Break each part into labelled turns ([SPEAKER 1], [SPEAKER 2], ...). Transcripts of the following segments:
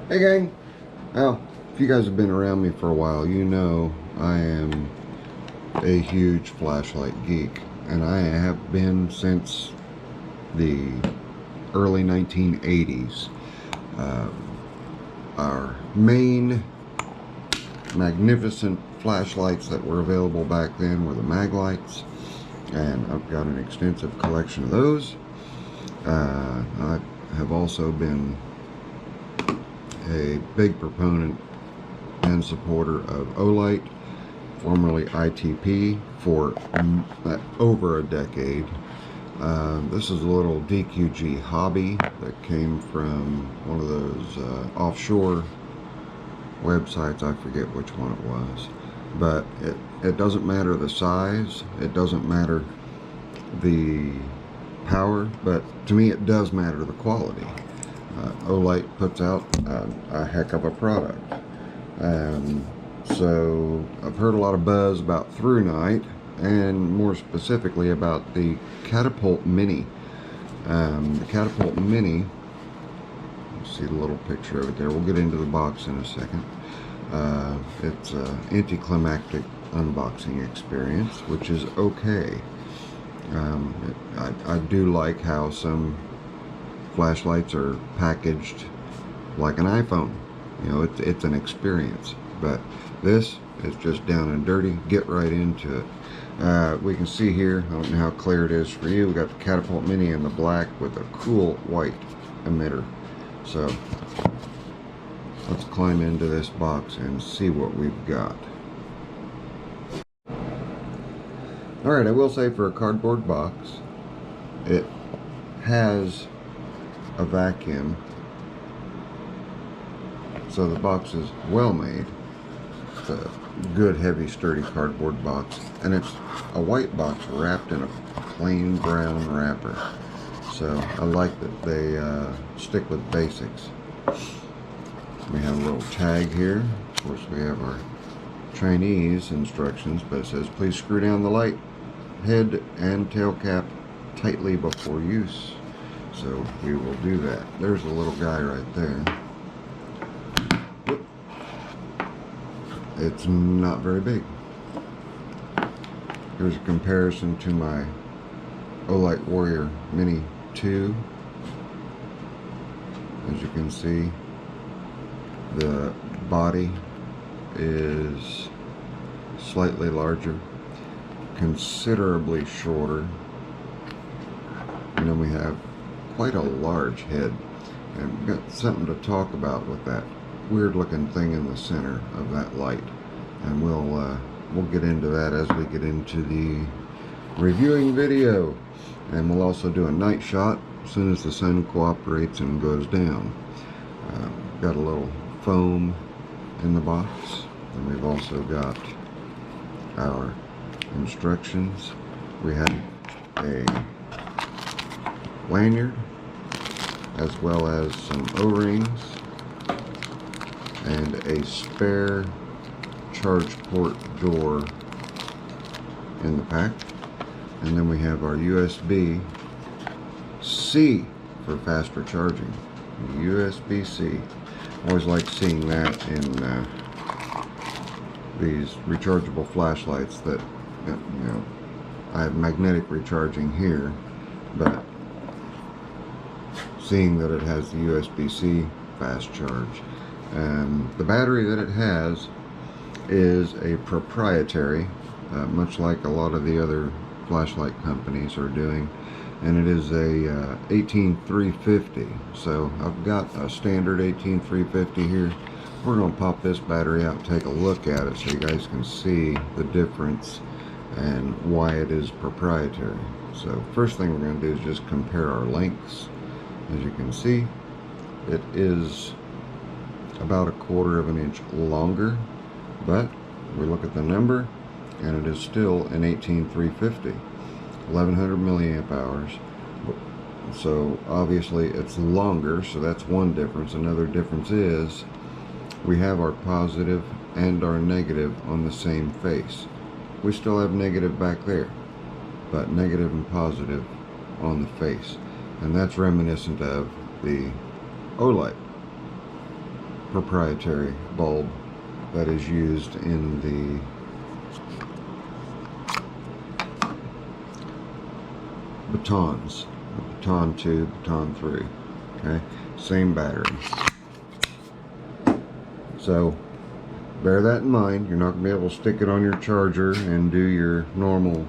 [SPEAKER 1] Hey gang! Well, if you guys have been around me for a while, you know I am a huge flashlight geek, and I have been since the early 1980s. Our main magnificent flashlights that were available back then were the mag lights, and I've got an extensive collection of those. I have also been a big proponent and supporter of Olight, formerly ITP, for over a decade. This is a little DQG hobby that came from one of those offshore websites. I forget which one it was, but it doesn't matter the size, it doesn't matter the power, but to me it does matter the quality. Olight puts out a heck of a product. So I've heard a lot of buzz about ThruNite, and more specifically about the Catapult Mini. The Catapult Mini, see the little picture of it there. We'll get into the box in a second. It's an anticlimactic unboxing experience, which is okay. I do like how some flashlights are packaged like an iPhone. You know, it's an experience, but this is just down and dirty. Get right into it. We can see here, I don't know how clear it is for you, we got the Catapult Mini in the black with a cool white emitter. So let's climb into this box and see what we've got. Alright, I will say, for a cardboard box, it has a vacuum, so the box is well made. It's a good, heavy, sturdy cardboard box, and it's a white box wrapped in a plain brown wrapper. So I like that they stick with basics. We have a little tag here. Of course, we have our Chinese instructions, but it says, please screw down the light head and tail cap tightly before use. So we will do that. There's a little guy right there. Whoop. It's not very big. Here's a comparison to my Olight Warrior Mini 2. As you can see, the body is slightly larger, considerably shorter, and then we have quite a large head, and we've got something to talk about with that weird looking thing in the center of that light, and we'll get into that as we get into the reviewing video. And we'll also do a night shot as soon as the sun cooperates and goes down. Got a little foam in the box, and we've also got our instructions. We have a lanyard, as well as some O-rings and a spare charge port door in the pack. And then we have our USB-C for faster charging. USB-C. Always like seeing that in these rechargeable flashlights that, you know, I have magnetic recharging here, but seeing that it has the USB-C fast charge. The battery that it has is a proprietary, much like a lot of the other flashlight companies are doing, and it is a 18350. So I've got a standard 18350 here. We're going to pop this battery out and take a look at it so you guys can see the difference and why it is proprietary. So first thing we're going to do is just compare our lengths. As you can see, it is about 1/4 of an inch longer, but we look at the number and it is still an 18350, 1100 milliamp hours. So obviously it's longer, so that's one difference. Another difference is we have our positive and our negative on the same face. We still have negative back there, but negative and positive on the face, and that's reminiscent of the Olight. proprietary bulb that is used in the batons, baton 2, baton 3. Okay, same battery. So bear that in mind. You're not going to be able to stick it on your charger and do your normal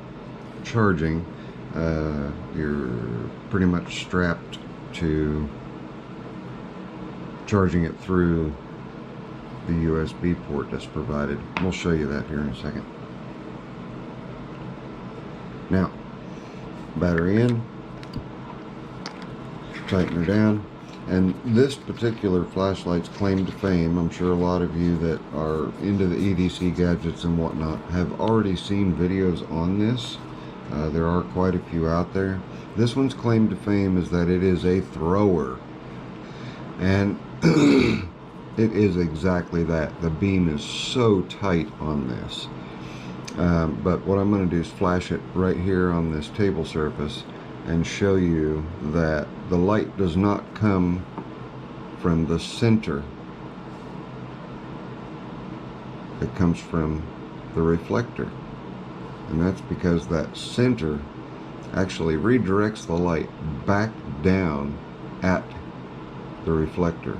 [SPEAKER 1] charging. You're pretty much strapped to charging it through the USB port that's provided. We'll show you that here in a second. Now, battery in, tighten her down, and this particular flashlight's claim to fame, I'm sure a lot of you that are into the EDC gadgets and whatnot have already seen videos on this. There are quite a few out there. This one's claim to fame is that it is a thrower, and it is exactly that. The beam is so tight on this. But what I'm going to do is flash it right here on this table surface and show you that the light does not come from the center. It comes from the reflector. And that's because that center actually redirects the light back down at the reflector.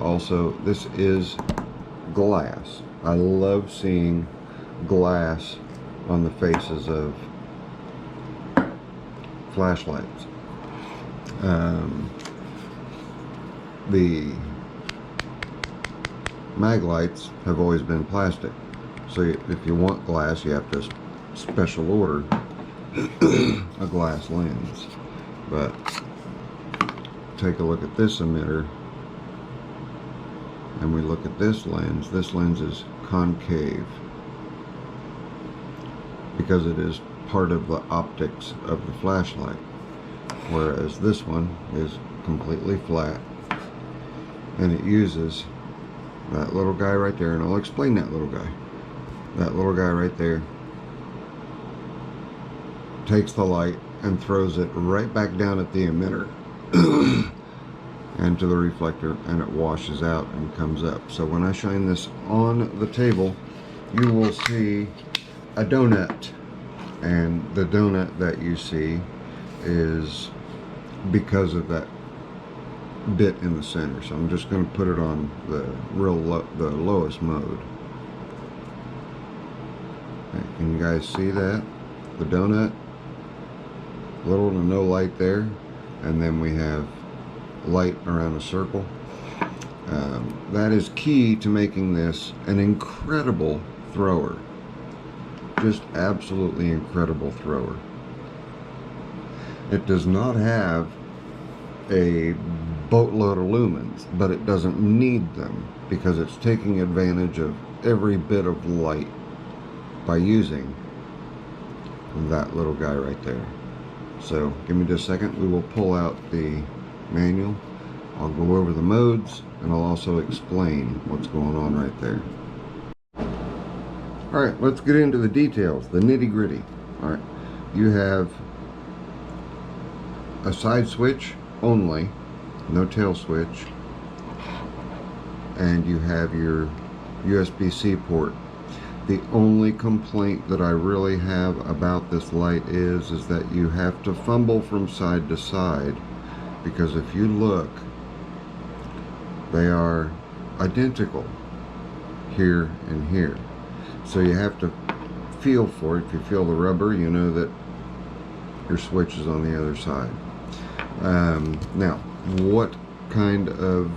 [SPEAKER 1] Also, this is glass. I love seeing glass on the faces of flashlights. The mag lights have always been plastic, so if you want glass, you have to special order a glass lens. But take a look at this emitter and we look at this lens. This lens is concave because it is part of the optics of the flashlight, whereas this one is completely flat, and it uses that little guy right there, and I'll explain that little guy. That little guy right there takes the light and throws it right back down at the emitter and to the reflector, and it washes out and comes up. So when I shine this on the table, you will see a donut, and the donut that you see is because of that bit in the center. So I'm just going to put it on the the lowest mode. Okay, can you guys see that? The donut, little to no light there, and then we have light around a circle. That is key to making this an incredible thrower. Just absolutely incredible thrower. It does not have a boatload of lumens, but it doesn't need them because it's taking advantage of every bit of light by using that little guy right there. So give me just a second. We will pull out the manual. I'll go over the modes, and I'll also explain what's going on right there. Alright, let's get into the details, the nitty-gritty. Alright, you have a side switch only, no tail switch, and you have your USB-C port. The only complaint that I really have about this light is that you have to fumble from side to side, because if you look, they are identical here and here. So you have to feel for it. If you feel the rubber, you know that your switch is on the other side. Now, what kind of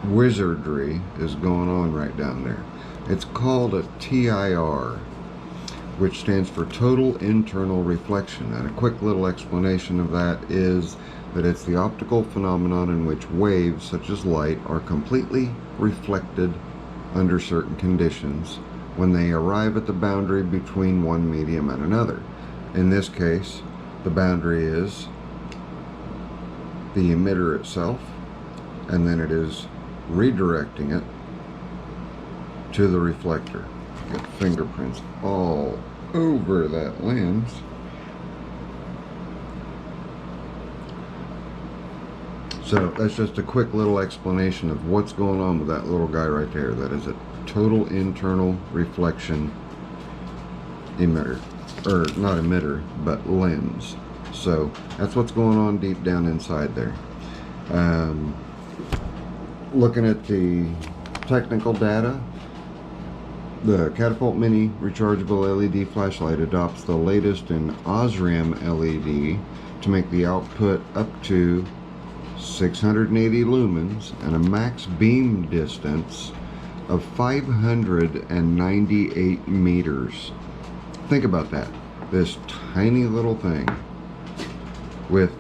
[SPEAKER 1] wizardry is going on right down there? It's called a TIR, which stands for Total Internal Reflection. And a quick little explanation of that is that it's the optical phenomenon in which waves, such as light, are completely reflected under certain conditions when they arrive at the boundary between one medium and another. In this case, the boundary is the emitter itself, and then it is redirecting it to the reflector. Get fingerprints all over that lens. So that's just a quick little explanation of what's going on with that little guy right there. That is a total internal reflection emitter, or not emitter, but lens. So that's what's going on deep down inside there. Looking at the technical data, the Catapult Mini rechargeable LED flashlight adopts the latest in Osram LED to make the output up to 680 lumens and a max beam distance of 598 meters. Think about that. This tiny little thing with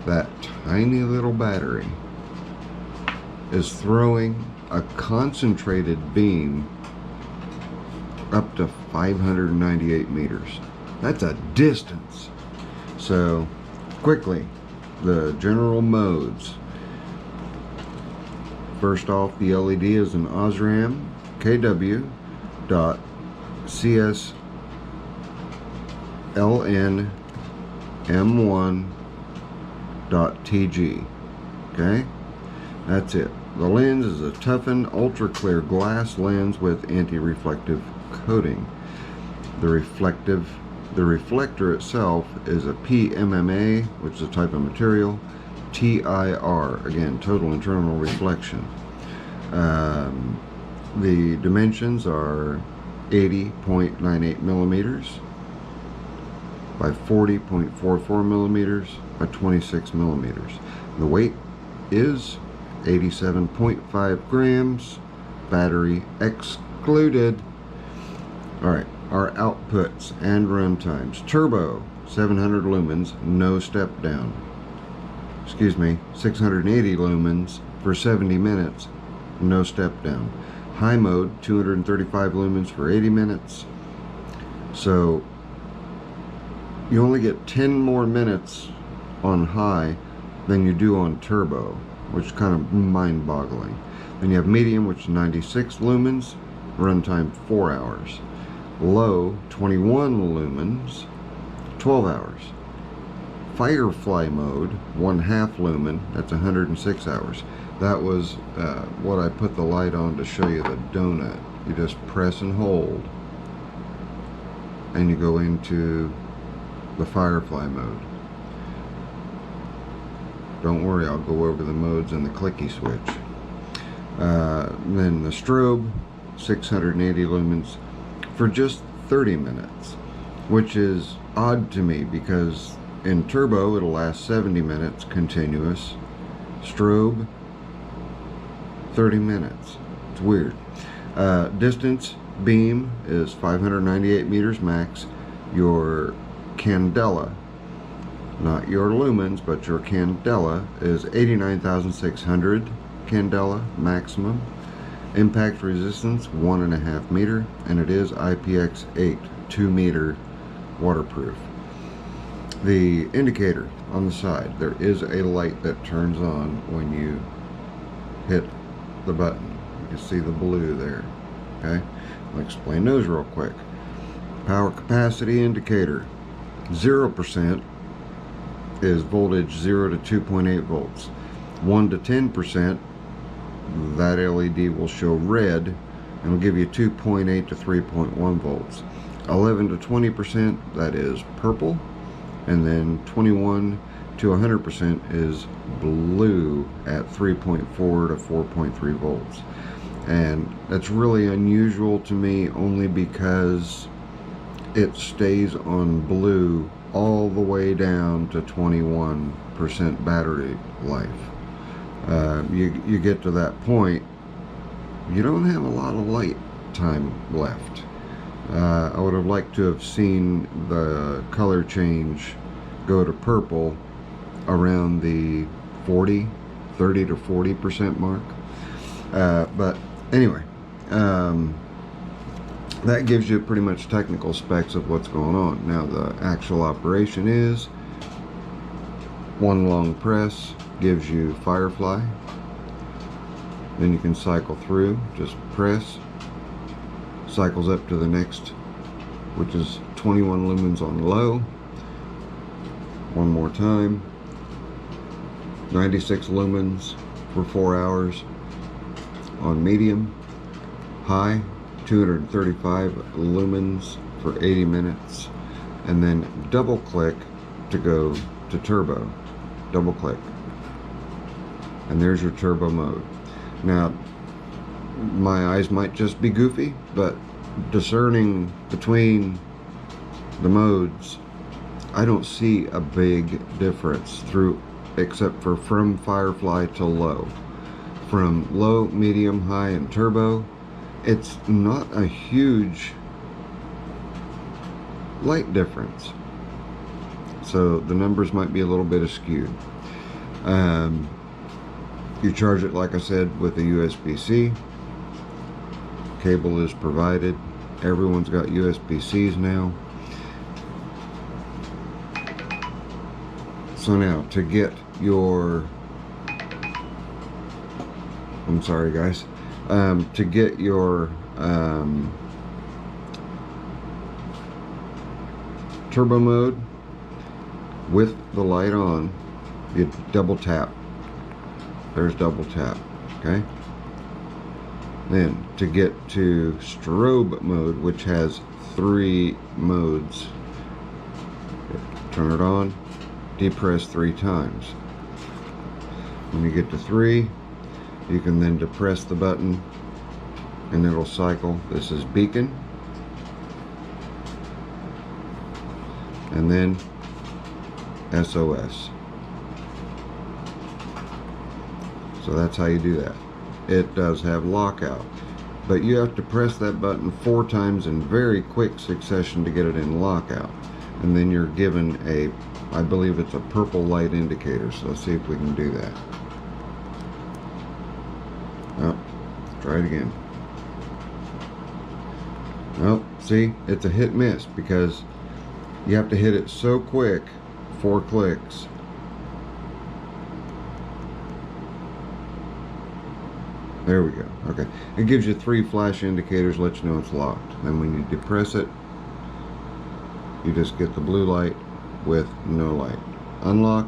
[SPEAKER 1] that tiny little battery is throwing a concentrated beam up to 598 meters. That's a distance. So quickly, the general modes. First off, the LED is an Osram KW.CSLN M1.TG. Okay, that's it. The lens is a toughened ultra clear glass lens with anti-reflective coating. The reflector itself is a PMMA, which is a type of material. TIR, again, total internal reflection. The dimensions are 80.98 millimeters by 40.44 millimeters by 26 millimeters. The weight is 87.5 grams, battery excluded. Alright, our outputs and run times. Turbo, 700 lumens, no step down. Excuse me, 680 lumens for 70 minutes, no step down. High mode, 235 lumens for 80 minutes. So you only get 10 more minutes on high than you do on turbo, which is kind of mind-boggling. Then you have medium, which is 96 lumens, runtime 4 hours. Low, 21 lumens, 12 hours. Firefly mode, 1/2 lumen, that's 106 hours. That was what I put the light on to show you the donut. You just press and hold, and you go into the Firefly mode. Don't worry, I'll go over the modes and the clicky switch. Then the strobe, 680 lumens for just 30 minutes, which is odd to me because in turbo it'll last 70 minutes continuous. Strobe, 30 minutes. It's weird. Distance beam is 598 meters max. Your candela, not your lumens, but your candela, is 89,600 candela maximum. Impact resistance, 1.5 meter, and it is IPX8, 2 meter waterproof. The indicator on the side, there is a light that turns on when you hit the button. You can see the blue there. Okay, I'll explain those real quick. Power capacity indicator, 0% is voltage 0 to 2.8 volts. 1 to 10%, that LED will show red and will give you 2.8 to 3.1 volts. 11 to 20%, that is purple, and then 21 to 100% is blue at 3.4 to 4.3 volts. And that's really unusual to me only because it stays on blue all the way down to 21% battery life. You get to that point, you don't have a lot of light time left. I would have liked to have seen the color change go to purple around the 30 to 40% mark. But anyway, that gives you pretty much technical specs of what's going on. Now the actual operation is one long press gives you Firefly. Then you can cycle through, just press, cycles up to the next, which is 21 lumens on low. One more time, 96 lumens for 4 hours on medium. High, 235 lumens for 80 minutes. And then double click to go to turbo. Double click. And there's your turbo mode. Now, my eyes might just be goofy, but discerning between the modes, I don't see a big difference through, except for from Firefly to low. From low, medium, high, and turbo, it's not a huge light difference. So the numbers might be a little bit askewed. You charge it, like I said, with a USB-C. Cable is provided. Everyone's got USB-Cs now. So now, to get your, I'm sorry guys, to get your turbo mode with the light on, you double tap. There's double tap, okay? Then to get to strobe mode, which has 3 modes, turn it on, depress 3 times. When you get to 3, you can then depress the button and it'll cycle. This is beacon, and then SOS. So that's how you do that. It does have lockout, but you have to press that button 4 times in very quick succession to get it in lockout, and then you're given a, I believe it's a purple light indicator. So let's see if we can do that. Oh, try it again. Oh, see, it's a hit miss because you have to hit it so quick, 4 clicks. There we go. Okay. It gives you 3 flash indicators, lets you know it's locked. Then when you depress it, you just get the blue light with no light. Unlock.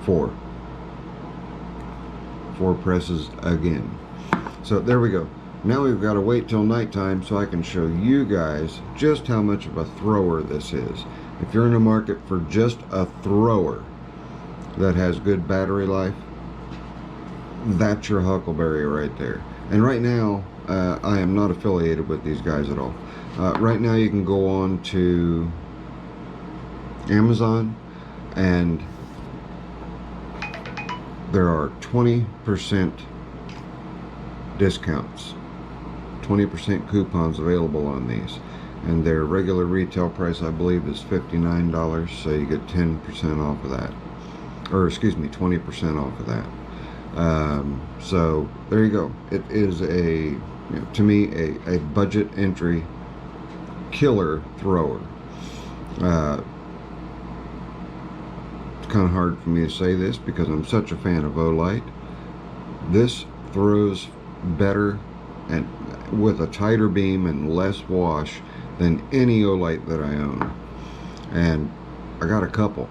[SPEAKER 1] 4 presses again. So there we go. Now we've got to wait till nighttime so I can show you guys just how much of a thrower this is. If you're in the market for just a thrower that has good battery life, that's your huckleberry right there. And right now, I am not affiliated with these guys at all. Right now you can go on to Amazon and there are 20% discounts, 20% coupons available on these, and their regular retail price, I believe, is $59, so you get 10% off of that, or excuse me, 20% off of that. So there you go. It is a, to me, a budget entry killer thrower. It's kind of hard for me to say this because I'm such a fan of Olight. This throws better and with a tighter beam and less wash than any Olight that I own. And I got a couple,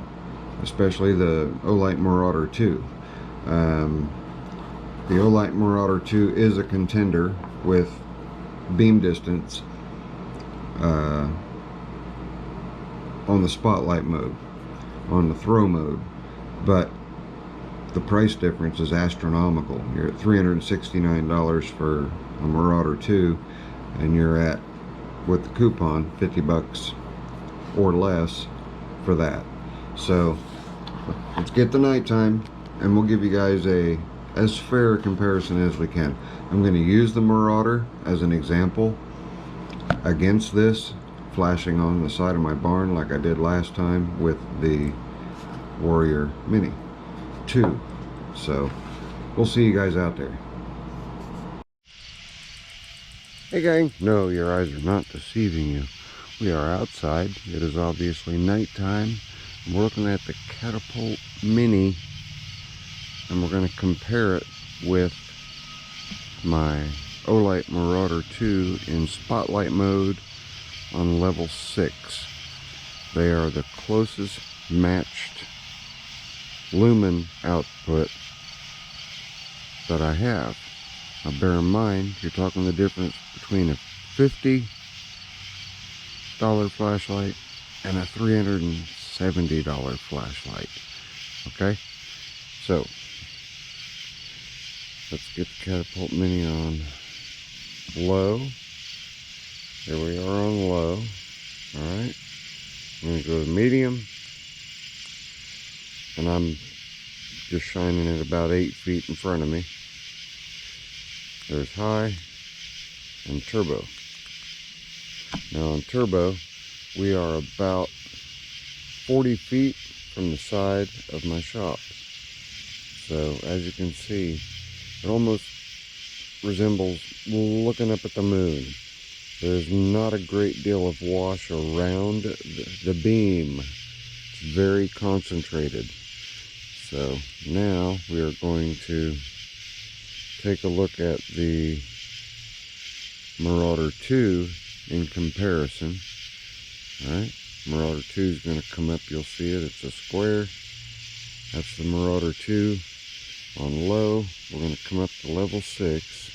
[SPEAKER 1] especially the Olight Marauder 2. The Olight Marauder 2 is a contender with beam distance on the spotlight mode, on the throw mode, but the price difference is astronomical. You're at $369 for a Marauder 2, and you're at, with the coupon, 50 bucks or less for that. So let's get to nighttime and we'll give you guys a as fair a comparison as we can. I'm going to use the Marauder as an example against this, flashing on the side of my barn like I did last time with the Warrior Mini 2. So we'll see you guys out there. Hey gang, no, your eyes are not deceiving you. We are outside. It is obviously nighttime. We're looking at the Catapult Mini, and we're going to compare it with my Olight Marauder 2 in spotlight mode on level 6. They are the closest matched lumen output that I have. Now bear in mind, you're talking the difference between a $50 flashlight and a $370 flashlight. Okay, so let's get the Catapult Mini on low. There we are on low. Alright, I'm going to go to medium, and I'm just shining it about 8 feet in front of me. There's high and turbo. Now on turbo, we are about 40 feet from the side of my shop. So as you can see, it almost resembles looking up at the moon. There's not a great deal of wash around the beam. It's very concentrated. So now we are going to take a look at the Marauder 2 in comparison. Alright, Marauder 2 is going to come up, you'll see it, it's a square. That's the Marauder 2 on low. We're going to come up to level 6.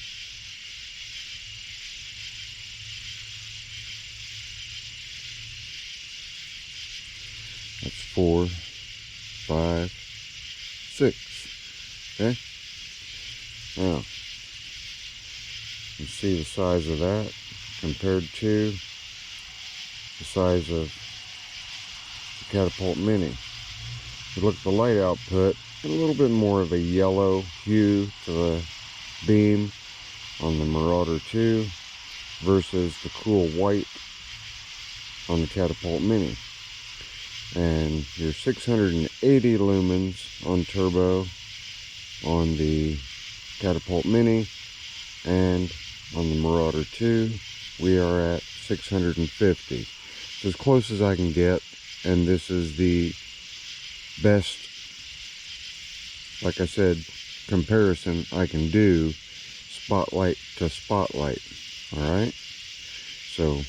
[SPEAKER 1] That's 4, 5, 6. Okay? Now, you see the size of that compared to the size of the Catapult Mini. If you look at the light output, a little bit more of a yellow hue to the beam on the Marauder 2 versus the cool white on the Catapult Mini. And your 680 lumens on turbo on the Catapult Mini, and on the Marauder 2 we are at 650. It's as close as I can get, and this is the best, like I said, comparison I can do, spotlight to spotlight. Alright, so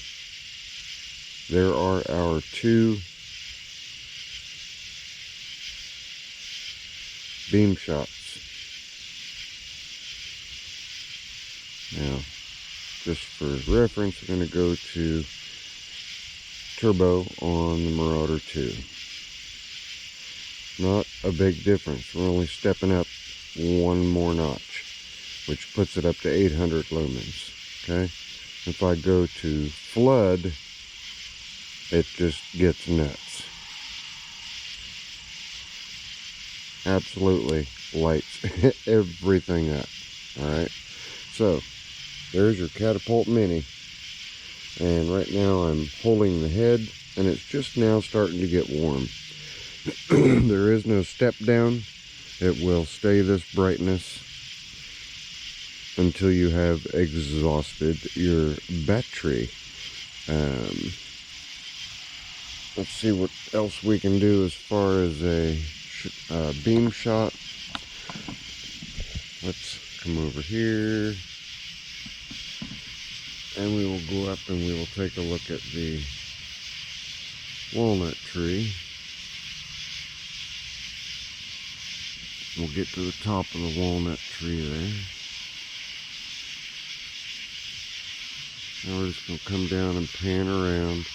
[SPEAKER 1] there are our two beam shots. Now, just for reference, I'm going to go to turbo on the Marauder 2. Not a big difference. We're only stepping up one more notch, which puts it up to 800 lumens. Okay? If I go to flood, it just gets nuts. Absolutely lights everything up. Alright? So, there's your Catapult Mini. And right now I'm holding the head, and it's just now starting to get warm. There is no step down. It will stay this brightness until you have exhausted your battery. Let's see what else we can do as far as a beam shot. Let's come over here, and we will go up and we will take a look at the walnut tree. We'll get to the top of the walnut tree there. Now we're just going to come down and pan around.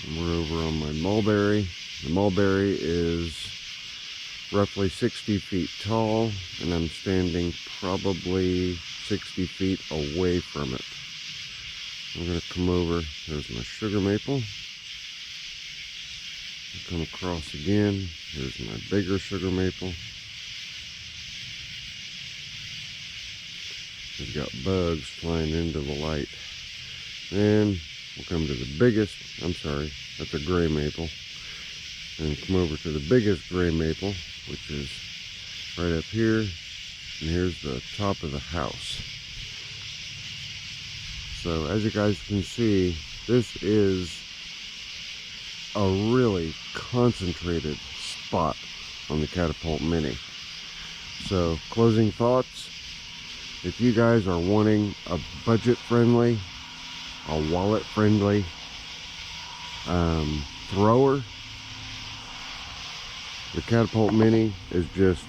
[SPEAKER 1] And we're over on my mulberry. The mulberry is roughly 60 feet tall, and I'm standing probably 60 feet away from it. I'm going to come over. There's my sugar maple. I'll come across again. Here's my bigger sugar maple. We've got bugs flying into the light. And we'll come to the biggest, I'm sorry, that's a gray maple. And come over to the biggest gray maple, which is right up here. And here's the top of the house. So as you guys can see, this is a really concentrated spot on the Catapult Mini. So closing thoughts, if you guys are wanting a budget friendly, a wallet friendly thrower, The Catapult Mini is just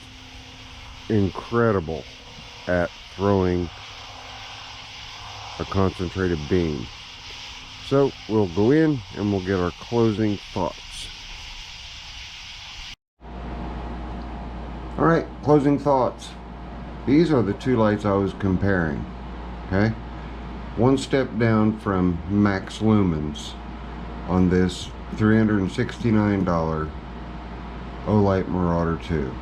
[SPEAKER 1] incredible at throwing a concentrated beam. So we'll go in and we'll get our closing thoughts. All right, closing thoughts. These are the two lights I was comparing. Okay, one step down from max lumens on this $369 Olight Marauder 2.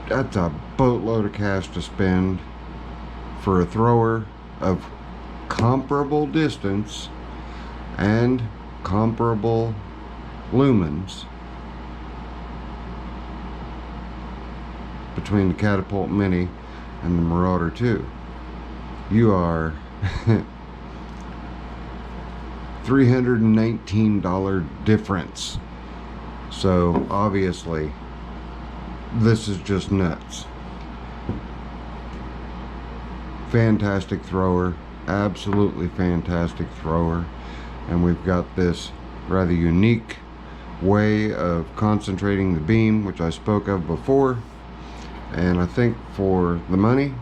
[SPEAKER 1] That's a boatload of cash to spend for a thrower of comparable distance and comparable lumens between the Catapult Mini and the Marauder 2. You are $319 difference. So obviously this is just nuts. Fantastic thrower, absolutely fantastic thrower, and we've got this rather unique way of concentrating the beam, which I spoke of before. And I think for the money,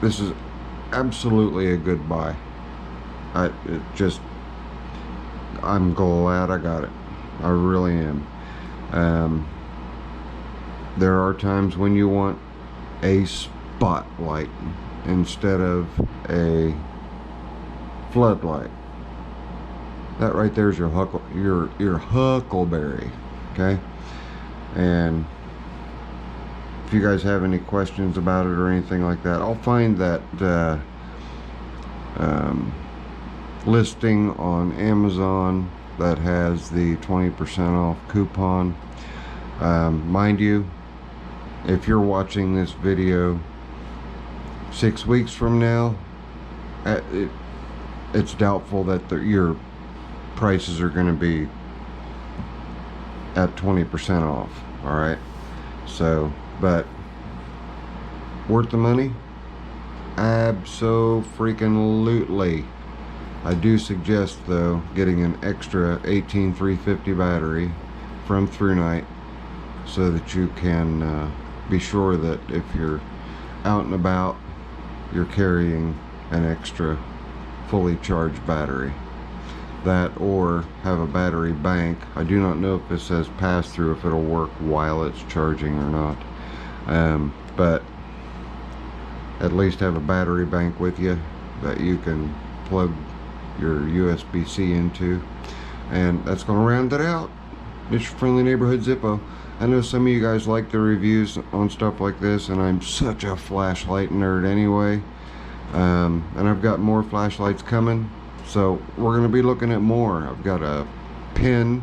[SPEAKER 1] this is absolutely a good buy. I'm glad I got it. I really am. There are times when you want a spotlight instead of a floodlight. That right there is your huckleberry. Okay. And if you guys have any questions about it or anything like that, I'll find that listing on Amazon that has the 20% off coupon. Mind you, if you're watching this video 6 weeks from now, it's doubtful that your prices are going to be at 20% off. All right, so but worth the money? Abso-freaking-lutely. I do suggest though getting an extra 18350 battery from ThruNite so that you can be sure that if you're out and about, you're carrying an extra fully charged battery. That, or have a battery bank. I do not know if this says pass through, if it'll work while it's charging or not, but at least have a battery bank with you that you can plug your USB-C into. And that's going to round it out. It's your friendly neighborhood Zippo. I know some of you guys like the reviews on stuff like this, and I'm such a flashlight nerd anyway, and I've got more flashlights coming. So we're going to be looking at more. I've got a pen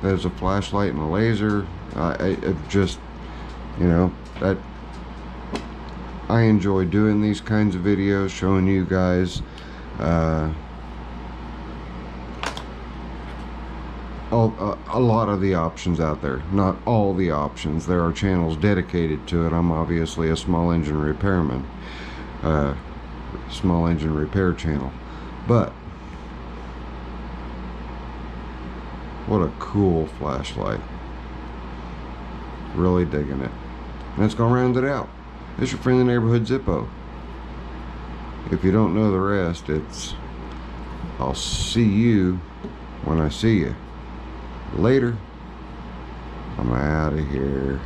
[SPEAKER 1] that is a flashlight and a laser. It just, you know, that I enjoy doing these kinds of videos, showing you guys a lot of the options out there. Not all the options. There are channels dedicated to it. I'm obviously a small engine repairman, small engine repair channel, but what a cool flashlight. Really digging it. And that's gonna round it out. It's your friendly neighborhood Zippo. If you don't know the rest, it's I'll see you when I see you. Later. I'm out of here.